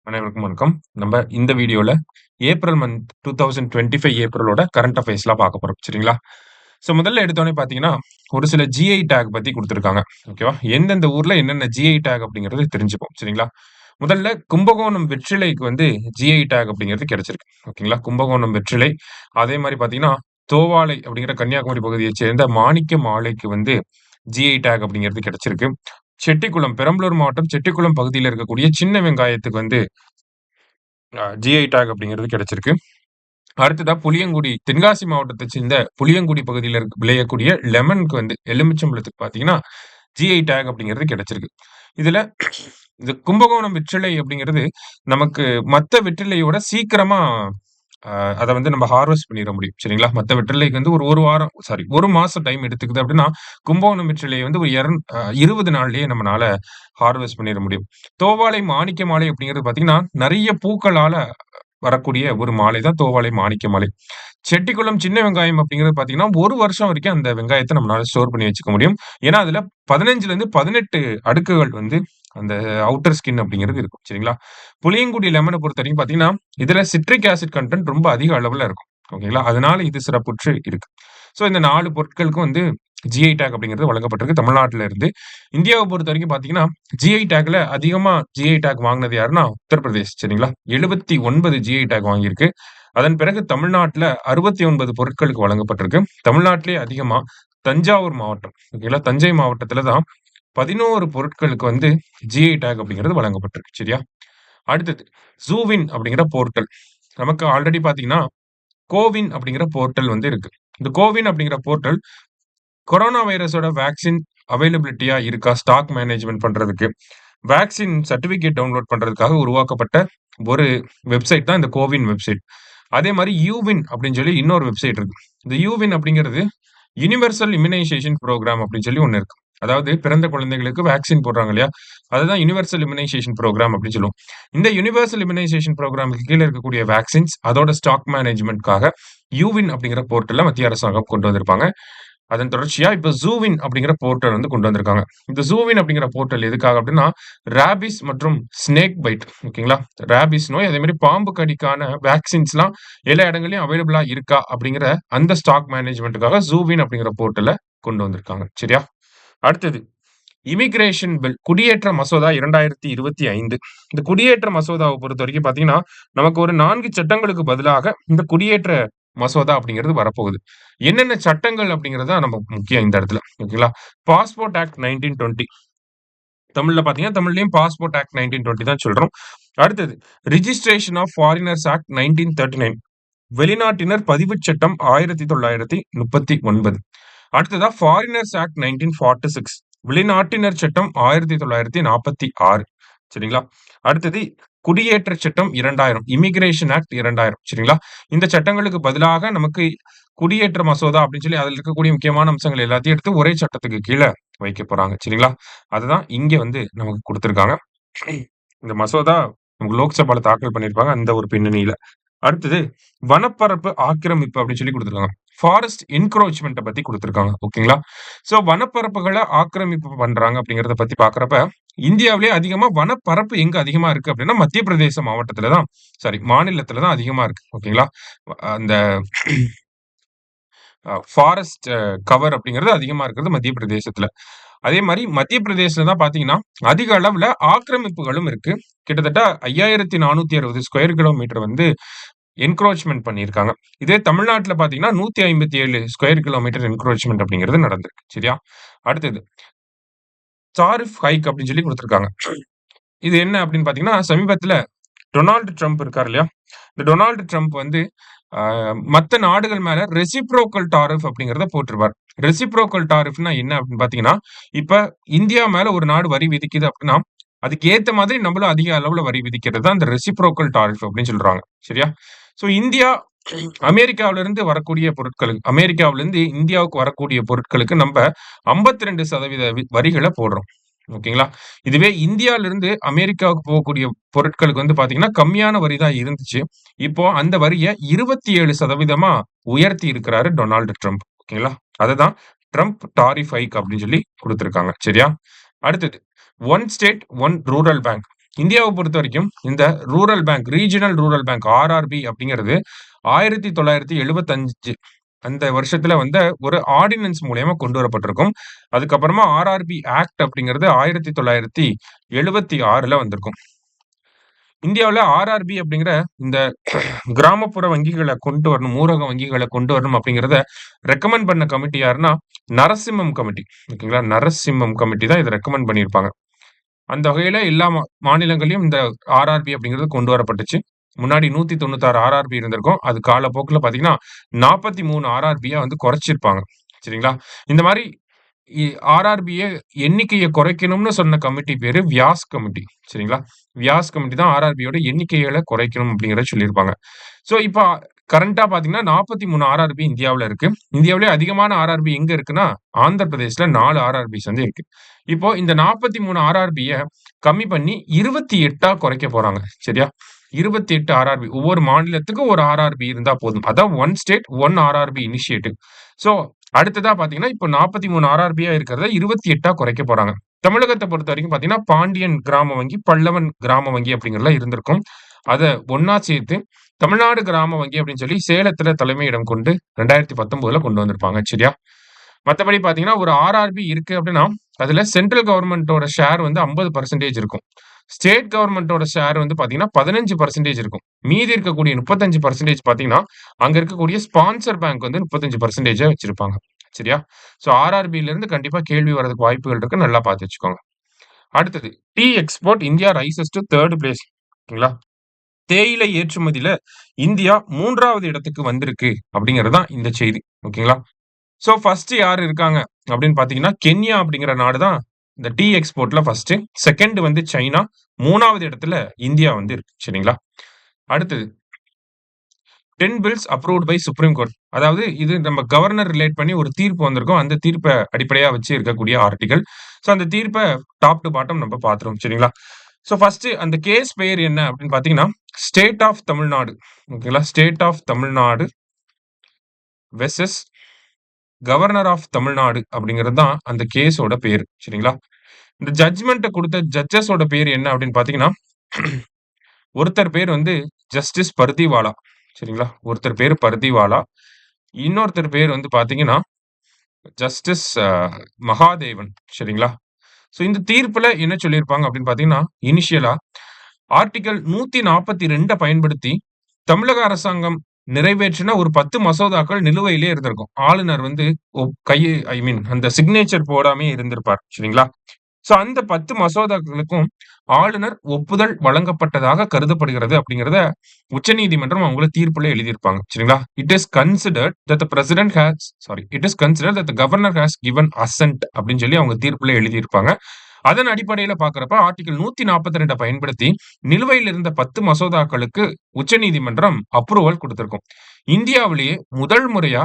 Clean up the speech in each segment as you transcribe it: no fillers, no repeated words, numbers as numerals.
அனைவருக்கும் வணக்கம். நம்ம இந்த வீடியோல ஏப்ரல் மந்த் 2025 ஏப்ரலோட கரண்ட் அஃபேர்ஸ்லாம் பார்க்க போறோம். சரிங்களா? முதல்ல எடுத்தோனே பார்த்தீங்கன்னா, ஒரு சில ஜிஐ டேக் பத்தி குடுத்துருக்காங்க. ஓகேவா? எந்தெந்த ஊர்ல என்னென்ன ஜிஐ டேக் அப்படிங்கிறது தெரிஞ்சுப்போம். சரிங்களா? முதல்ல கும்பகோணம் வெற்றிலைக்கு ஜிஐ டேக் அப்படிங்கிறது கிடைச்சிருக்கு. ஓகேங்களா? கும்பகோணம் வெற்றிலை. அதே மாரி பார்த்தீங்கன்னா, தோவாளை அப்படிங்கிற கன்னியாகுமரி பகுதியைச் சேர்ந்த மாணிக்க மாலைக்கு ஜிஐ டேக் அப்படிங்கிறது கிடைச்சிருக்கு. செட்டிக்குளம் பெரம்பலூர் மாவட்டம் செட்டிக்குளம் பகுதியில இருக்கக்கூடிய சின்ன வெங்காயத்துக்கு ஜிஐ டேக் அப்படிங்கிறது கிடைச்சிருக்கு. அடுத்ததா புளியங்குடி தென்காசி மாவட்டத்தை சேர்ந்த புளியங்குடி பகுதியில விளையக்கூடிய லெமனுக்கு எலுமிச்சம்பழத்துக்கு பார்த்தீங்கன்னா, ஜிஐ டேக் அப்படிங்கிறது கிடைச்சிருக்கு. இதுல இந்த கும்பகோணம் வெற்றிலை அப்படிங்கிறது நமக்கு மத்த வெற்றிலையோட சீக்கிரமா அத நம்ம ஹார்வெஸ்ட் பண்ணிற முடியும். சரிங்களா? மத்த வெற்றிலைக்கு ஒரு 1 வாரம் 1 மாசம் டைம் எடுத்துக்குது அப்படின்னா, கும்பகோணம் வெற்றிலைய ஒரு 20 நாள்லயே நம்மனால ஹார்வெஸ்ட் பண்ணிற முடியும். தோவாளை மாணிக்க மாலை அப்படிங்கிறது பார்த்தீங்கன்னா, நெறைய பூக்களால வரக்கூடிய ஒரு மாலை தான் தோவாளை மாணிக்க மாலை. செட்டிக்குளம் சின்ன வெங்காயம் அப்படிங்கிறது பார்த்தீங்கன்னா, 1 வருஷம் வரைக்கும் அந்த வெங்காயத்த நம்மளால ஸ்டோர் பண்ணி வச்சுக்க முடியும். ஏன்னா, அதுல 15லருந்து 18 அடுக்குகள் அந்த அவுட்டர் ஸ்கின் அப்படிங்கிறது இருக்கும். சரிங்களா? புளியங்குடி லெமன பொறுத்தவரைக்கும் பார்த்தீங்கன்னா, இதுல சிட்ரிக் ஆசிட் கன்டென்ட் ரொம்ப அதிக அளவுல இருக்கும். ஓகேங்களா? அதனால இது சிறப்புற்று இருக்கு. இந்த 4 பொருட்களுக்கும் ஜிஐ டேக் அப்படிங்கிறது வழங்கப்பட்டிருக்கு தமிழ்நாட்டுல இருந்து. இந்தியாவ பொறுத்தவரைக்கும் பார்த்தீங்கன்னா, ஜிஐ டேக்ல அதிகமா ஜிஐ டேக் வாங்குனது யாருன்னா, உத்தரப்பிரதேஷ். சரிங்களா? 79 ஜிஐ டேக் வாங்கியிருக்கு. அதன் பிறகு தமிழ்நாட்டுல 69 பொருட்களுக்கு வழங்கப்பட்டிருக்கு. தமிழ்நாட்டிலேயே அதிகமா தஞ்சாவூர் மாவட்டம். ஓகேங்களா? தஞ்சை மாவட்டத்துல தான் 11 பொருட்களுக்கு ஜிஐ டேக் அப்படிங்கிறது வழங்கப்பட்டிருக்கு. சரியா? அடுத்தது ஜூவின் அப்படிங்கிற போர்ட்டல். நமக்கு ஆல்ரெடி பார்த்தீங்கன்னா, கோவின் அப்படிங்கிற போர்ட்டல் இருக்கு. இந்த கோவின் அப்படிங்கிற போர்ட்டல் கொரோனா வைரஸோட வேக்சின் அவைலபிலிட்டியா இருக்கா? ஸ்டாக் மேனேஜ்மென்ட் பண்றதுக்கு, வேக்சின் சர்டிபிகேட் டவுன்லோட் பண்றதுக்காக உருவாக்கப்பட்ட ஒரு வெப்சைட் தான் இந்த கோவின் வெப்சைட். அதே மாரி யூவின் அப்படின்னு சொல்லி இன்னொரு வெப்சைட் இருக்கு. இந்த யூவின் அப்படிங்கிறது யுனிவர்சல் இம்யூனைசேஷன் புரோகிராம் அப்படின்னு சொல்லி ஒண்ணு இருக்கு. அதாவது பிறந்த குழந்தைகளுக்கு வேக்சின் போடுறாங்க இல்லையா? அதுதான் யுனிவர்சல் இம்யூனைசேஷன் புரோகிராம் அப்படின்னு சொல்லுவோம். இந்த யுனிவர்சல் இம்யூனைசேஷன் புரோகிராமுக்கு கீழ இருக்கக்கூடிய வேக்சின்ஸ் அதோட ஸ்டாக் மேனேஜ்மென்ட்காக யூவின் அப்படிங்கிற போர்ட்டல மத்திய அரசாங்கம் கொண்டு வந்திருப்பாங்க. அதன் தொடர்ச்சியா இப்ப ஜூவின் அப்படிங்கிற போர்ட்டல் கொண்டு வந்திருக்காங்க. இந்த ஜூவின் அப்படிங்கிற போர்ட்டல் எதுக்காக அப்படின்னா, ராபீஸ் மற்றும் ஸ்னேக் பைட் ஓகேங்களா? ராபீஸ் நோய் அதே மாரி பாம்பு கடிக்கான வேக்சின்ஸ்லாம் எல்லா இடங்கள்லயும் அவைலபிளா இருக்கா? அப்படிங்கிற அந்த ஸ்டாக் மேனேஜ்மென்ட்க்காக ஜூவின் அப்படிங்கிற போர்ட்டல கொண்டு வந்திருக்காங்க. சரியா? அடுத்தது இமிகிரேஷன் பில் குடியேற்ற மசோதா 2025. இந்த குடியேற்ற மசோதாவ பொறுத்தவரைக்கும் பார்த்தீங்கன்னா, நமக்கு ஒரு 4 சட்டங்களுக்கு பதிலாக இந்த குடியேற்ற மசோதா அப்படிங்கிறது வரப்போகுது. என்னென்ன சட்டங்கள் அப்படிங்கிறது தான் நமக்கு முக்கியம் இந்த இடத்துல. ஓகேங்களா? பாஸ்போர்ட் ஆக்ட் 1920 தமிழ்ல பார்த்தீங்கன்னா, தமிழ்லயும் பாஸ்போர்ட் ஆக்ட் 1920 தான் சொல்றோம். அடுத்தது ரிஜிஸ்ட்ரேஷன் ஆஃப் ஃபாரினர்ஸ் ஆக்ட் 1939 வெளிநாட்டினர் பதிவுச் சட்டம் 1939. அடுத்ததா ஃபாரினர்ஸ் ஆக்ட் 1946 வெளிநாட்டினர் சட்டம் 1946. சரிங்களா? அடுத்தது குடியேற்ற சட்டம் 2000 இமிகிரேஷன் ஆக்ட் 2000. சரிங்களா? இந்த சட்டங்களுக்கு பதிலாக நமக்கு குடியேற்ற மசோதா அப்படின்னு சொல்லி அதுல இருக்கக்கூடிய முக்கியமான அம்சங்கள் எல்லாத்தையும் எடுத்து ஒரே சட்டத்துக்கு கீழ வைக்க போறாங்க. சரிங்களா? அதுதான் இங்க நமக்கு குடுத்திருக்காங்க. இந்த மசோதா நமக்கு லோக்சபால தாக்கல் பண்ணியிருப்பாங்க. அந்த ஒரு பின்னணியில. அடுத்தது வனப்பரப்பு ஆக்கிரமிப்பு அப்படின்னு சொல்லி குடுத்திருக்காங்க. ஃபாரஸ்ட் என்க்ரோச்மென்ட்ட பத்தி குடுத்திருக்காங்க. ஓகேங்களா? வனப்பரப்புகள ஆக்கிரமிப்பு பண்றாங்க அப்படிங்கிறத பத்தி பார்க்கிறப்ப, இந்தியாவிலேயே அதிகமா வனப்பரப்பு எங்க அதிகமா இருக்கு அப்படின்னா, மத்திய பிரதேச மாவட்டத்துல தான் மாநிலத்துல தான் அதிகமா இருக்கு. ஓகேங்களா? அந்த ஃபாரஸ்ட் கவர் அப்படிங்கிறது அதிகமா இருக்கிறது மத்திய பிரதேசத்துல. அதே மாரி மத்திய பிரதேசல தான் பார்த்தீங்கன்னா, அதிக அளவுல ஆக்கிரமிப்புகளும் இருக்கு. கிட்டத்தட்ட 5460 ஸ்கொயர் கிலோமீட்டர் என்க்ரோச்மென்ட் பண்ணியிருக்காங்க. இதே தமிழ்நாட்டுல பார்த்தீங்கன்னா, 157 ஸ்கொயர் கிலோமீட்டர் என்க்ரோச்மென்ட் அப்படிங்கிறது நடந்திருக்கு. சரியா? அடுத்தது டாரிஃப் ஹைக் அப்படின்னு சொல்லி குடுத்திருக்காங்க. இது என்ன அப்படின்னு பார்த்தீங்கன்னா, சமீபத்தில டொனால்டு ட்ரம்ப் இருக்காரு இல்லையா? இந்த டொனால்டு ட்ரம்ப் அ மத்த நாடுகள் மேல ரெசிப்ரோக்கல் டாரிஃப் அப்படிங்கிறத போட்டிருப்பார். ரெசிப்ரோக்கல் டாரிஃப்னா என்ன அப்படின்னு பார்த்தீங்கன்னா, இப்ப இந்தியா மேல ஒரு நாடு வரி விதிக்குது அப்படின்னா, அதுக்கு ஏத்த மாதிரி நம்மளும் அதிக அளவுல வரி விதிக்கிறது தான் இந்த ரெசிப்ரோக்கல் டாரிஃப் அப்படின்னு சொல்றாங்க. சரியா? இந்தியா அமெரிக்காவிலிருந்து வரக்கூடிய பொருட்களுக்கு அமெரிக்காவிலிருந்து இந்தியாவுக்கு வரக்கூடிய பொருட்களுக்கு நம்ப 52% வரிகள போடுறோம். ஓகேங்களா? இதுவே இந்தியாவிலிருந்து அமெரிக்காவுக்கு போகக்கூடிய பொருட்களுக்கு பார்த்தீங்கன்னா, கம்மியான வரி தான் இருந்துச்சு. இப்போ அந்த வரிய 27% உயர்த்தி இருக்கிறாரு டொனால்டு ட்ரம்ப். ஓகேங்களா? அததான் ட்ரம்ப் டாரிஃப் ஹைக் அப்படின்னு சொல்லி குடுத்திருக்காங்க. சரியா? அடுத்தது one state, one rural bank. இந்தியாவை பொறுத்தவரைக்கும் இந்த rural bank, regional rural bank RRB அப்படிங்கிறது 1975 அந்த வருஷத்துல வந்த ஒரு ஆர்டினன்ஸ் மூலியமா கொண்டு வரப்பட்டிருக்கும். அதுக்கப்புறமா RRB ஆக்ட் அப்படிங்கிறது 1976ல வந்திருக்கும். இந்தியாவுல RRB அப்படிங்கிற இந்த கிராமப்புற வங்கிகள கொண்டு வரணும், ஊரக வங்கிகள கொண்டு வரணும் அப்படிங்கிறத ரெக்கமெண்ட் பண்ண கமிட்டி யாருன்னா, நரசிம்மம் கமிட்டி. ஓகேங்களா? நரசிம்மம் கமிட்டி தான் இத ரெக்கமெண்ட் பண்ணியிருப்பாங்க. அந்த வகையில எல்லா மாநிலங்கள்லயும் இந்த RRB அப்படிங்கிறது கொண்டு வரப்பட்டுச்சு. முன்னாடி 196 RRB இருந்திருக்கும். அது காலப்போக்குல பார்த்தீங்கன்னா, 43 RRBயா வந்து குறைச்சிருப்பாங்க. சரிங்களா? இந்த மாரி இ RRBய எண்ணிக்கைய குறைக்கணும்னு சொன்ன கமிட்டி பேரு வியாஸ் கமிட்டி. சரிங்களா? வியாஸ் கமிட்டி தான் RRBயோட எண்ணிக்கைகள குறைக்கணும் அப்படிங்கிறத சொல்லியிருப்பாங்க. ஸோ, இப்ப கரண்ட்டா பார்த்தீங்கன்னா, 43 RRB இந்தியாவுல இருக்கு. இந்தியாவிலேயே அதிகமான RRB எங்க இருக்குன்னா, ஆந்திர பிரதேஷ்ல 4 RRBஸ் வந்து இருக்கு. இப்போ இந்த 43 RRBய கம்மி பண்ணி 28ஆ குறைக்க போறாங்க. சரியா? 28 RRB. ஒவ்வொரு மாநிலத்துக்கும் ஒரு RRB இருந்தா போதும். அதான் one state, one RRB initiative. So, அடுத்ததா பார்த்தீங்கன்னா, இப்போ 43 RRBயா இருக்கிறத 28ஆ குறைக்க போறாங்க. தமிழகத்த பொறுத்தவரைக்கும் பார்த்தீங்கன்னா, பாண்டியன் கிராம வங்கி, பல்லவன் கிராம வங்கி அப்படிங்கிறதுலாம் இருந்திருக்கும். அத ஒண்ணா சேர்த்து தமிழ்நாடு கிராம வங்கி அப்படின்னு சொல்லி சேலத்துல தலைமையிடம் கொண்டு 2019ல கொண்டு வந்திருப்பாங்க. சரியா? மத்தபடி பார்த்தீங்கன்னா, ஒரு RRB இருக்கு அப்படின்னா, அதுல சென்ட்ரல் கவர்ன்மென்ட்டோட ஷேர் வந்து 50% இருக்கும். ஸ்டேட் கவர்ன்மென்ட்டோட ஷேர் வந்து பார்த்தீங்கன்னா, 15% இருக்கும். மீதி இருக்கக்கூடிய 35% பார்த்தீங்கன்னா, அங்க இருக்கக்கூடிய ஸ்பான்சர் பேங்க் வந்து 35% வச்சிருப்பாங்க. சரியா? ஸோ RRBல இருந்து கண்டிப்பா கேள்வி வரதுக்கு வாய்ப்புகள் இருக்கு. நல்லா பார்த்து வச்சுக்கோங்க. அடுத்தது tea export India rises to 3 place. ஓகேங்களா? தேயிலை ஏற்றுமதியில இந்தியா 3வது இடத்துக்கு வந்திருக்கு அப்படிங்கிறது தான் இந்த செய்தி. ஓகேங்களா? ஸோ ஃபர்ஸ்ட் யார் இருக்காங்க அப்படின்னு பார்த்தீங்கன்னா, கென்யா அப்படிங்கிற நாடு தான் இந்த டீ எக்ஸ்போர்ட்ல ஃபர்ஸ்ட். 2nd வந்து சைனா. 3வது இடத்துல இந்தியா வந்து இருக்கு. சரிங்களா? அடுத்தது 10 bills approved by Supreme Court. அதாவது இது நம்ம கவர்னர் ரிலேட் பண்ணி ஒரு தீர்ப்பு வந்திருக்கும். அந்த தீர்ப்ப அடிப்படையா வச்சு இருக்கக்கூடிய ஆர்டிகல். ஸோ அந்த தீர்ப்ப டாப் டூ பாட்டம் நம்ம பார்த்துருவோம். சரிங்களா? ஸோ ஃபர்ஸ்ட் அந்த கேஸ் பெயர் என்ன அப்படின்னு பார்த்தீங்கன்னா, ஸ்டேட் ஆஃப் தமிழ்நாடு. ஓகேங்களா? State of Tamil Nadu versus governor of Tamil Nadu அப்படிங்கிறது தான் அந்த கேஸோட பேரு. சரிங்களா? இந்த ஜட்ஜ்மென்ட்ட குடுத்த ஜட்ஜஸோட பேரு என்ன அப்படின்னு பார்த்தீங்கன்னா, ஒருத்தர் பேர் வந்து ஜஸ்டிஸ் பர்திவாலா. சரிங்களா? ஒருத்தர் பேரு பர்திவாலா. இன்னொருத்தர் பேர் வந்து பார்த்தீங்கன்னா, ஜஸ்டிஸ் மகாதேவன். சரிங்களா? ஸோ இந்த தீர்ப்புல என்ன சொல்லியிருப்பாங்க அப்படின்னு பார்த்தீங்கன்னா, இனிஷியலா ஆர்டிகிள் 142 பயன்படுத்தி தமிழக அரசாங்கம் நிறைவேற்றின ஒரு 10 மசோதாக்கள் நிலுவையிலே இருந்திருக்கும். ஆளுநர் வந்து ஐ மீன் அந்த சிக்னேச்சர் போடாமயே இருந்திருப்பார். சரிங்களா? சோ அந்த 10 மசோதாக்களுக்கும் ஆளுநர் ஒப்புதல் வழங்கப்பட்டதாக கருதப்படுகிறது அப்படிங்கிறத உச்சநீதிமன்றம் அவங்கள தீர்ப்புல எழுதியிருப்பாங்க. சரிங்களா? It is considered that the governor has given ascent அப்படின்னு சொல்லி அவங்க தீர்ப்புல எழுதியிருப்பாங்க. அதன் அடிப்படையில பார்க்கிறப்ப ஆர்டிகிள் 142 பயன்படுத்தி நிலுவையில் இருந்த 10 மசோதாக்களுக்கு உச்சநீதிமன்றம் அப்ரூவல் கொடுத்திருக்கும். இந்தியாவிலேயே முதல் முறையா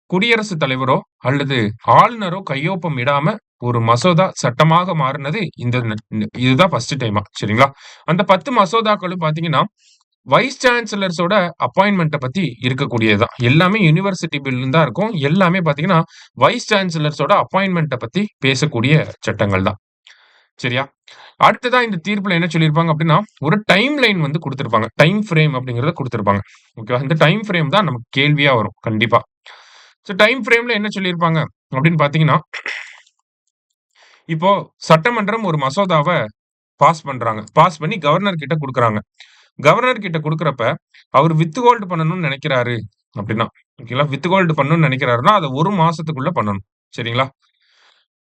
குடியரசுத் தலைவரோ அல்லது ஆளுநரோ கையொப்பம் இடாம ஒரு மசோதா சட்டமாக மாறினது இதுதான் ஃபர்ஸ்ட் டைமா. சரிங்களா? அந்த 10 மசோதாக்களும் பார்த்தீங்கன்னா, வைஸ் சான்சலர்ஸோட அப்பாயின்ட்மென்ட்ட பத்தி இருக்கக்கூடியதுதான். எல்லாமே யுனிவர்சிட்டி பில்லுன்னு தான் இருக்கும். எல்லாமே பார்த்தீங்கன்னா, வைஸ் சான்சலர்ஸோட அப்பாயின்ட்மென்ட்ட பத்தி பேசக்கூடிய சட்டங்கள் தான். சரியா? அடுத்ததா இந்த தீர்ப்புல என்ன சொல்லியிருப்பாங்க அப்படின்னா, ஒரு டைம் லைன் வந்து குடுத்திருப்பாங்க. டைம் ஃப்ரேம் அப்படிங்கிறத குடுத்திருப்பாங்க. ஓகேவா? இந்த டைம் ஃப்ரேம் தான் நமக்கு கேள்வியா வரும் கண்டிப்பா. சோ டைம் ஃப்ரேம்ல என்ன சொல்லியிருப்பாங்க அப்படின்னு பார்த்தீங்கன்னா, இப்போ சட்டமன்றம் ஒரு மசோதாவ பாஸ் பண்றாங்க. பாஸ் பண்ணி கவர்னர் கிட்ட குடுக்குறாங்க. கவர்னர் கிட்ட குடுக்குறப்ப, அவர் வித்ஹோல்ட் பண்ணணும்னு நெனைக்கிறாரு அப்படின்னா, ஓகேங்களா? வித்ஹோல்ட் பண்ணணும்னு நெனைக்கிறாருன்னா, அத 1 மாசத்துக்குள்ள பண்ணணும். சரிங்களா?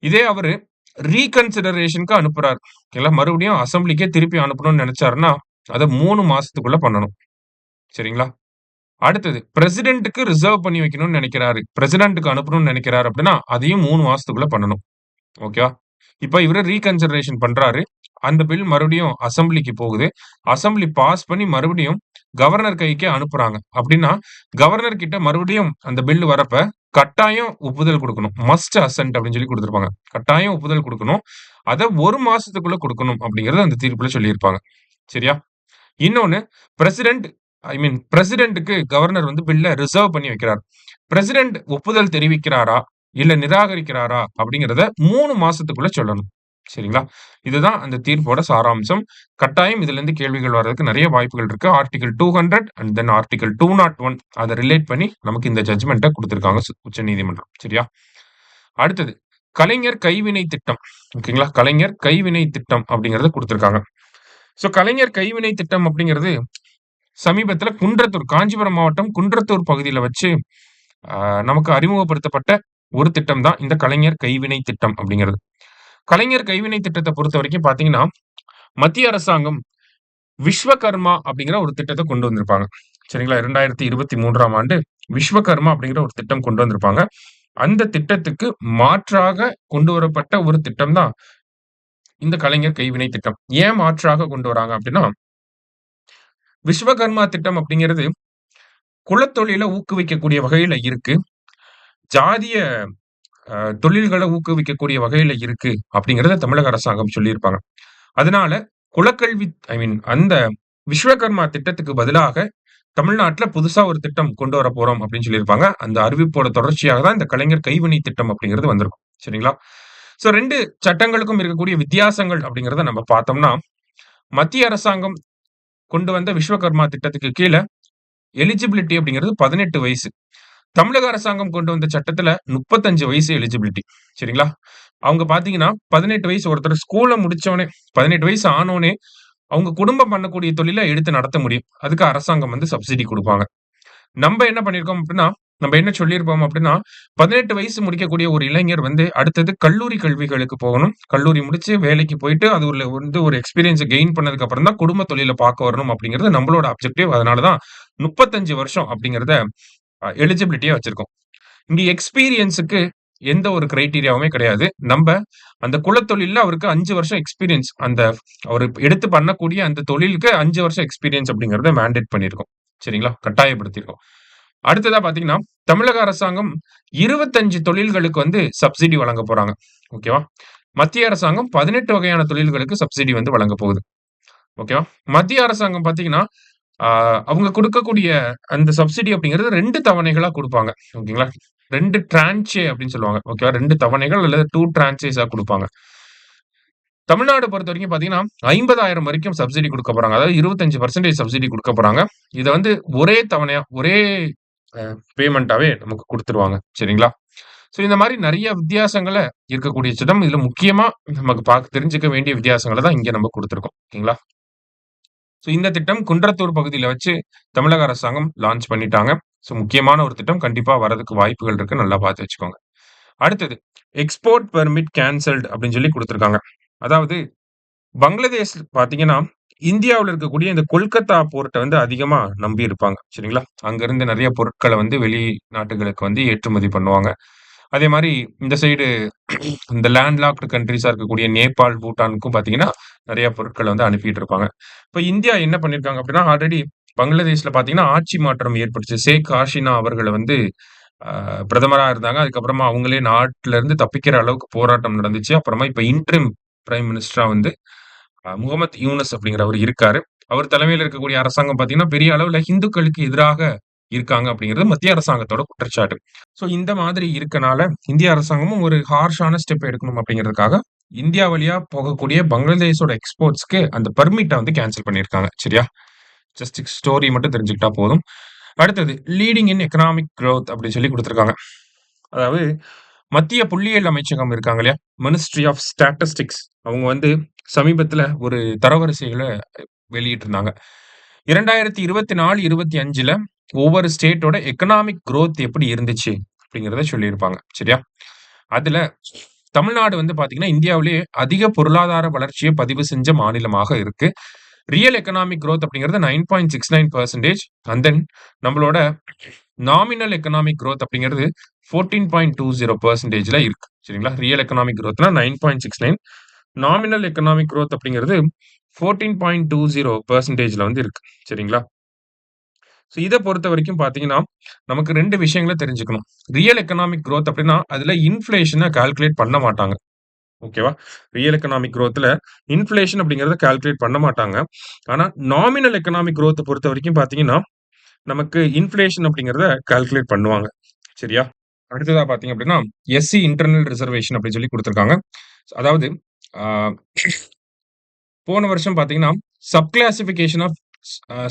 இதே அவரு ரீகன்சிடரேஷன்க்கு அனுப்புறாரு. ஓகேங்களா? மறுபடியும் அசெம்பிளிக்கே திருப்பி அனுப்பணும்னு நெனைச்சாருன்னா, அத 3 மாசத்துக்குள்ள பண்ணணும். சரிங்களா? அடுத்தது பிரசிடென்ட்க்கு ரிசர்வ் பண்ணி வைக்கணும்னு நெனைக்கிறாரு. பிரசிடென்ட்க்கு அனுப்பணும்னு நெனைக்கிறாரு அப்படின்னா, அதையும் 3 மாசத்துக்குள்ள பண்ணணும். ஓகேவா? இப்ப இவரு ரீகன்சிடரேஷன் பண்றாரு. அந்த பில் மறுபடியும் அசெம்பிளிக்கு போகுது. அசெம்பிளி பாஸ் பண்ணி மறுபடியும் கவர்னர் கைக்கே அனுப்புறாங்க. அப்படின்னா, கவர்னர் கிட்ட மறுபடியும் அந்த பில் வரப்ப கட்டாயம் ஒப்புதல் குடுக்கணும். மஸ்ட் அசென்ட் அப்படின்னு சொல்லி குடுத்திருப்பாங்க. கட்டாயம் ஒப்புதல் குடுக்கணும். அத 1 மாசத்துக்குள்ள குடுக்கணும் அப்படிங்கிறத அந்த தீர்ப்புல சொல்லியிருப்பாங்க. சரியா? இன்னொன்னு பிரசிடென்ட் பிரசிடென்ட்க்கு கவர்னர் வந்து பில்ல ரிசர்வ் பண்ணி வைக்கிறார். பிரசிடென்ட் ஒப்புதல் தெரிவிக்கிறாரா? இல்ல நிராகரிக்கிறாரா? அப்படிங்கிறத 3 மாசத்துக்குள்ள சொல்லணும். சரிங்களா? இதுதான் அந்த தீர்ப்போட சாராம்சம். கட்டாயம் இதிலிருந்து கேள்விகள் வர்றதுக்கு நெறைய வாய்ப்புகள் இருக்கு. ஆர்டிகிள் 200 அண்ட் தென் ஆர்டிகிள் 201 அத ரிலேட் பண்ணி நமக்கு இந்த ஜட்ஜ்மென்ட்ட குடுத்திருக்காங்க உச்சநீதிமன்றம். சரியா? அடுத்தது கலைஞர் கைவினை திட்டம். ஓகேங்களா? கலைஞர் கைவினை திட்டம் அப்படிங்கிறத குடுத்திருக்காங்க. கலைஞர் கைவினை திட்டம் அப்படிங்கிறது சமீபத்தில குன்றத்தூர் காஞ்சிபுரம் மாவட்டம் குன்றத்தூர் பகுதியில வச்சு அ நமக்கு அறிமுகப்படுத்தப்பட்ட ஒரு திட்டம் தான் இந்த கலைஞர் கைவினை திட்டம் அப்படிங்கிறது. கலைஞர் கைவினை திட்டத்த பொறுத்தவரைக்கும் பார்த்தீங்கன்னா, மத்திய அரசாங்கம் விஸ்வகர்மா அப்படிங்கிற ஒரு திட்டத்த கொண்டு வந்திருப்பாங்க. சரிங்களா? 2023ஆம் ஆண்டு விஸ்வகர்மா அப்படிங்கிற ஒரு திட்டம் கொண்டு வந்திருப்பாங்க. அந்த திட்டத்துக்கு மாற்றாக கொண்டு வரப்பட்ட ஒரு திட்டம் தான் இந்த கலைஞர் கைவினை திட்டம். ஏன் மாற்றாக கொண்டு வராங்க அப்படின்னா, விஸ்வகர்மா திட்டம் அப்படிங்கிறது குலத்தொழில ஊக்குவிக்கக்கூடிய வகையில இருக்கு. ஜாதிய தொழில்கள ஊக்குவிக்கக்கூடிய வகையில இருக்கு அப்படிங்கிறத தமிழக அரசாங்கம் சொல்லியிருப்பாங்க. அதனால குலக்கல்வி அந்த விஸ்வகர்மா திட்டத்துக்கு பதிலாக தமிழ்நாட்டுல புதுசா ஒரு திட்டம் கொண்டு வரப்போறோம் அப்படின்னு சொல்லியிருப்பாங்க. அந்த அறிவிப்போட தொடர்ச்சியாக தான் இந்த கலைஞர் கைவினை திட்டம் அப்படிங்கிறது வந்திருக்கும். சரிங்களா? 2 சட்டங்களுக்கும் இருக்கக்கூடிய வித்தியாசங்கள் அப்படிங்கிறத நம்ம பார்த்தோம்னா, மத்திய அரசாங்கம் கொண்டு வந்த விஸ்வகர்மா திட்டத்துக்கு கீழ எலிஜிபிலிட்டி அப்படிங்கிறது 18 வயசு. தமிழக அரசாங்கம் கொண்டு வந்த சட்டத்துல 35 வயசு எலிஜிபிலிட்டி. சரிங்களா? அவங்க பார்த்தீங்கன்னா, 18 வயசு ஒருத்தர் ஸ்கூல முடிச்சோனே 18 வயசு ஆனோனே, அவங்க குடும்பம் பண்ணக்கூடிய தொழில எடுத்து நடத்த முடியும். அதுக்கு அரசாங்கம் வந்து சப்சிடி குடுப்பாங்க. நம்ப என்ன பண்ணியிருக்கோம் அப்டின்னா, நம்ப என்ன சொல்லியிருப்போம் அப்டின்னா, 18 வயசு முடிக்கக்கூடிய ஒரு இளைஞர் வந்து அடுத்தது கல்லூரி கல்விகளுக்கு போகணும். கல்லூரி முடிச்சு வேலைக்கு போயிட்டு, அது ஒரு எக்ஸ்பீரியன்ஸ கெயின் பண்ணதுக்கு அப்புறம் தான் குடும்ப தொழில பார்க்க வரணும் அப்டிங்கிறது நம்மளோட அப்ஜெக்டிவ். அதனால தான் 35 வருஷம் அப்டிங்கிறத எலிஜிபிலிட்டியா வச்சிருக்கோம். இங்க எக்ஸ்பீரியன்ஸ்க்கு எந்த ஒரு கிரைட்டீரியாவுமே கிடையாது. நம்ப அந்த குலத்தொழில்ல அவருக்கு 5 வருஷம் எக்ஸ்பீரியன்ஸ் அவரு எடுத்து பண்ணக்கூடிய அந்த தொழிலுக்கு 5 வருஷம் எக்ஸ்பீரியன்ஸ் அப்படிங்கிறத மேண்டேட் பண்ணியிருக்கோம். சரிங்களா? கட்டாயப்படுத்தியிருக்கோம். அடுத்ததா பார்த்தீங்கன்னா, தமிழக அரசாங்கம் 25 தொழில்களுக்கு வந்து சப்சிடி வழங்க போறாங்க. ஓகேவா? மத்திய அரசாங்கம் 18 வகையான தொழில்களுக்கு சப்சிடி வந்து வழங்க போகுது. ஓகேவா? மத்திய அரசாங்கம் பார்த்தீங்கன்னா, ஆ அவங்க குடுக்கக்கூடிய அந்த சப்சிடி அப்படிங்கிறது 2 தவணைகளா குடுப்பாங்க. ஓகேங்களா? 2 டிரான்ச்சே அப்படின்னு சொல்லுவாங்க. ஓகேவா? 2 தவணைகள் அல்லது 2 டிரான்ச்சேஸா குடுப்பாங்க. தமிழ்நாடு பொறுத்தவரைக்கும் பார்த்தீங்கன்னா, 50,000 வரைக்கும் சப்சிடி குடுக்க போறாங்க. அதாவது 25% சப்சிடி குடுக்க போறாங்க. இத வந்து ஒரே தவணையா, ஒரே அ பேமெண்ட்டாவே நமக்கு குடுத்துருவாங்க. சரிங்களா? இந்த மாரி நெறைய வித்தியாசங்கள இருக்கக்கூடிய சிடம். இதுல முக்கியமா நமக்கு தெரிஞ்சுக்க வேண்டிய வித்தியாசங்கள தான் இங்க நம்ம குடுத்துருக்கோம். ஓகேங்களா? இந்த திட்டம் குன்றத்தூர் பகுதியில வச்சு தமிழக அரசாங்கம் லான்ச் பண்ணிட்டாங்க. முக்கியமான ஒரு திட்டம். கண்டிப்பா வரதுக்கு வாய்ப்புகள் இருக்கு. நல்லா பார்த்து வச்சுக்கோங்க. அடுத்தது எக்ஸ்போர்ட் பெர்மிட் கேன்சல்ட் அப்படின்னு சொல்லி குடுத்துருக்காங்க. அதாவது பங்களாதேஷ் பார்த்தீங்கன்னா, இந்தியாவுல இருக்கக்கூடிய இந்த கொல்கத்தா போர்ட்ட வந்து அதிகமா நம்பி இருப்பாங்க. சரிங்களா? அங்கிருந்து நெறைய பொருட்கள வந்து வெளிநாட்டுகளுக்கு வந்து ஏற்றுமதி பண்ணுவாங்க. அதே மாரி இந்த சைடு இந்த லேண்ட் லாக்டு கண்ட்ரீஸா இருக்கக்கூடிய நேபாள், பூட்டானுக்கும் பார்த்தீங்கன்னா, நெறைய பொருட்கள வந்து அனுப்பிட்டு இருப்பாங்க. இப்ப இந்தியா என்ன பண்ணியிருக்காங்க அப்படின்னா, ஆல்ரெடி பங்களாதேஷ்ல பார்த்தீங்கன்னா, ஆட்சி மாற்றம் ஏற்பட்டுச்சு. ஷேக் ஹசீனா அவர்கள வந்து அ பிரதமரா இருந்தாங்க. அதுக்கப்புறமா அவங்களே நாட்டுல இருந்து தப்பிக்கிற அளவுக்கு போராட்டம் நடந்துச்சு. அப்புறமா இப்ப இன்டரிம் பிரைம் மினிஸ்டரா வந்து முகமது யூனஸ் அப்படிங்கிறவர் இருக்காரு. அவர் தலைமையில இருக்கக்கூடிய அரசாங்கம் பார்த்தீங்கன்னா, பெரிய அளவுல இந்துக்களுக்கு எதிராக இருக்காங்க அப்படிங்கிறது மத்திய அரசாங்கத்தோட குற்றச்சாட்டு. இந்த மாதிரி இருக்கனால, இந்திய அரசாங்கமும் ஒரு ஹார்ஷான ஸ்டெப் எடுக்கணும் அப்படிங்கிறதுக்காக, இந்தியா வழியா போகக்கூடிய பங்களாதேஷோட எக்ஸ்போர்ட்ஸ்க்கு அந்த பெர்மிட்ட வந்து கேன்சல் பண்ணியிருக்காங்க. சரியா? ஜஸ்ட் ஸ்டோரி மட்டும் தெரிஞ்சுக்கிட்டா போதும். அடுத்தது லீடிங் இன் எக்கனாமிக் குரோத் அப்படின்னு சொல்லி குடுத்திருக்காங்க. அதாவது மத்திய புள்ளியியல் அமைச்சகம் இருக்காங்க இல்லையா? மினிஸ்ட்ரி ஆஃப் ஸ்டாட்டிஸ்டிக்ஸ் அவங்க வந்து சமீபத்தில ஒரு தரவரிசைகள வெளியிட்டிருந்தாங்க. 2024, 25ல ஒவ்வொரு ஸ்டேட்டோட எக்கனாமிக் குரோத் எப்படி இருந்துச்சு அப்படிங்கிறத சொல்லியிருப்பாங்க. சரியா? அதுல தமிழ்நாடு வந்து பார்த்தீங்கன்னா, இந்தியாவிலேயே அதிக பொருளாதார வளர்ச்சிய பதிவு செஞ்ச மாநிலமாக இருக்கு. ரியல் எக்கனாமிக் குரோத் அப்படிங்கிறது 9.69% அண்ட் தென் நம்மளோட நாமினல் எக்கனாமிக் குரோத் அப்படிங்கிறது 14.20%ல இருக்கு. சரிங்களா? ரியல் எக்கனாமிக் குரோத்னா 9.69 நாமினல் எக்கனாமிக் குரோத் அப்படிங்கிறது 14.20%ல வந்து இருக்கு. சரிங்களா? இத பொறுத்தவரைக்கும் பார்த்தீங்கன்னா, நமக்கு 2 விஷயங்கள தெரிஞ்சுக்கணும். ரியல் எக்கனாமிக் குரோத் அப்படின்னா, அதுல இன்ஃப்ளேஷன கால்குலேட் பண்ண மாட்டாங்க. ஓகேவா? ரியல் எக்கனாமிக் குரோத்ல இன்ஃப்ளேஷன் அப்படிங்கிறத கால்குலேட் பண்ண மாட்டாங்க. ஆனா, நாமினல் எக்கனாமிக் குரோத்த பொறுத்தவரைக்கும் பார்த்தீங்கன்னா, நமக்கு இன்ஃப்ளேஷன் அப்படிங்கிறத கால்குலேட் பண்ணுவாங்க. சரியா? அடுத்ததா பார்த்தீங்க அப்படின்னா, எஸ்சி இன்டர்னல் ரிசர்வேஷன் அப்படின்னு சொல்லி குடுத்திருக்காங்க. அதாவது ஆ போன வருஷம் பார்த்தீங்கன்னா, sub classification of